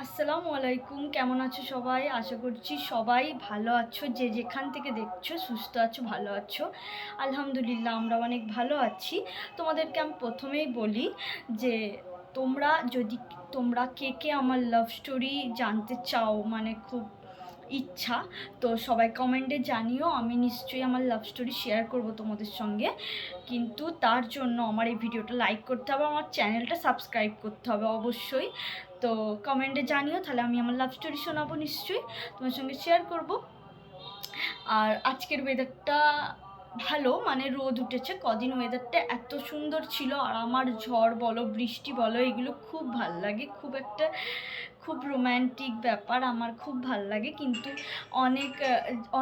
আসসালামু আলাইকুম, কেমন আছো সবাই? আশা করছি সবাই ভালো আছো। যে যেখান থেকে দেখছো সুস্থ আছো, ভালো আছো। আলহামদুলিল্লাহ আমরা অনেক ভালো আছি। তোমাদেরকে আমি প্রথমেই বলি যে তোমরা কে কে আমার লাভ স্টোরি জানতে চাও, মানে খুব ইচ্ছা, তো সবাই কমেন্টে জানিও। আমি নিশ্চয়ই আমার লাভ স্টোরি শেয়ার করব তোমাদের সঙ্গে, কিন্তু তার জন্য আমার এই ভিডিওটা লাইক করতে হবে, আমার চ্যানেলটা সাবস্ক্রাইব করতে হবে অবশ্যই। তো কমেন্টে জানিও, তাহলে আমি আমার লাভ স্টোরি শোনাবো, নিশ্চয়ই তোমার সঙ্গে শেয়ার করব। আর আজকের ওয়েদারটা ভালো, মানে রোদ উঠেছে কদিন, ওয়েদারটা এত সুন্দর ছিল। আর আমার ঝড় বলো বৃষ্টি বলো এগুলো খুব ভাল লাগে, খুব রোম্যান্টিক ব্যাপার, আমার খুব ভাল লাগে। কিন্তু অনেক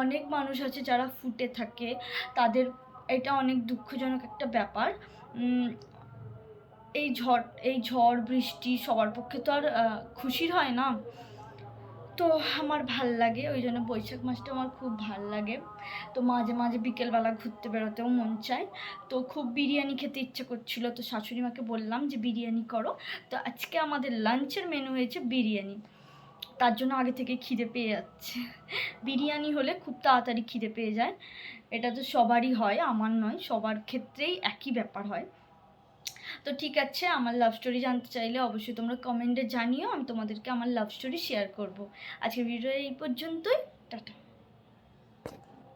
অনেক মানুষ আছে যারা ফুটে থাকে, তাদের এটা অনেক দুঃখজনক একটা ব্যাপার। এই ঝড় বৃষ্টি সবার পক্ষে তো আর খুশির হয় না। তো আমার ভাল লাগে, ওই জন্য বৈশাখ মাসটা আমার খুব ভাল লাগে। তো মাঝে মাঝে বিকেলবেলা ঘুরতে বেরোতেও মন চায়। তো খুব বিরিয়ানি খেতে ইচ্ছে করছিল, তো শাশুড়ি মাকে বললাম যে বিরিয়ানি করো। তো আজকে আমাদের লাঞ্চের মেনু হয়েছে বিরিয়ানি। তার জন্য আগে থেকে খিদে পেয়ে যাচ্ছে। বিরিয়ানি হলে খুব তাড়াতাড়ি খিদে পেয়ে যায়, এটা তো সবারই হয়, আমার নয়, সবার ক্ষেত্রেই একই ব্যাপার হয়। তো ঠিক আছে, আমার লাভ স্টোরি জানতে চাইলে অবশ্যই তোমরা কমেন্টে জানিও, আমি তোমাদেরকে আমার লাভ স্টোরি শেয়ার করব। আজকের ভিডিও এই পর্যন্তই, টাটা।